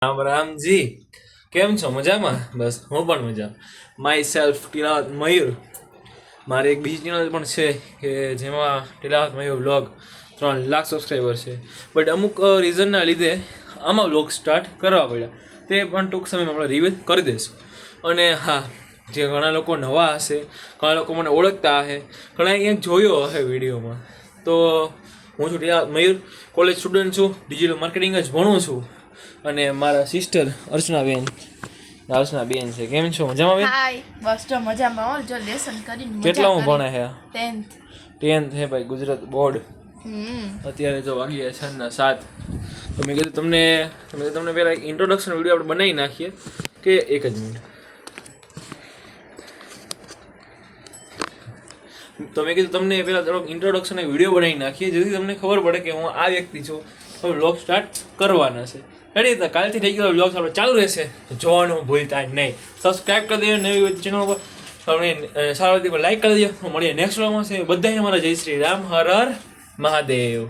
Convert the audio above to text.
રામ રામજી, કેમ છો? મજામાં? બસ હું પણ મજા. માય સેલ્ફ તિલાવત મયુર. મારી એક બીજી ચેનલ પણ છે કે જેમાં તિલાવત મયુર વ્લોગ 3 લાખ સબસ્ક્રાઈબર છે. બટ અમુક રીઝનના લીધે આમાં વ્લોગ સ્ટાર્ટ કરવા પડ્યા. તે પણ ટૂંક સમયમાં આપણે રિવીલ કરી દઈશું. અને હા, જે ઘણા લોકો નવા હશે, ઘણા લોકો મને ઓળખતા હશે, ઘણા ક્યાંક જોયો હશે વિડીયોમાં. તો હું છું તિલાવત મયુર, કોલેજ સ્ટુડન્ટ છું, ડિજિટલ માર્કેટિંગ જ ભણું છું. અને મારા સિસ્ટર અર્ચનાબેન છે. કેમ છો? મજામાં બેન? હાય, બસ જો મજામાં હો. જો લેસન કરીને મજા કેટલા હું કરી. ભણે છે? 10th છે ભાઈ, ગુજરાત બોર્ડ. અત્યારે જો વાગ્યા છે 7:30. તો મેં કીધું તમને પહેલા એક ઇન્ટ્રોડક્શન વિડીયો આપણે બનાવી નાખીએ કે એક જ મિનિટ. તો મેં કીધું તમને પહેલા થોડોક ઇન્ટ્રોડક્શન એક વિડીયો બનાવી નાખીએ જેથી તમને ખબર પડે કે હું આ વ્યક્તિ છું. હવે વ્લોગ સ્ટાર્ટ કરવાના છે. રેડી? તો કાલથી રેગ્યુલર વ્લોગ્સ આપણે ચાલુ રહેશે. તો જોવાનું ભૂલતા નહીં. સબસ્ક્રાઇબ કરી દેજો નવી ચેનલ પર. આપણે સારા પર લાઈક કરી દેજો. મળીએ નેક્સ્ટ વ્લોગમાં. છે બધાને મારા જય શ્રી રામ. હર હર મહાદેવ.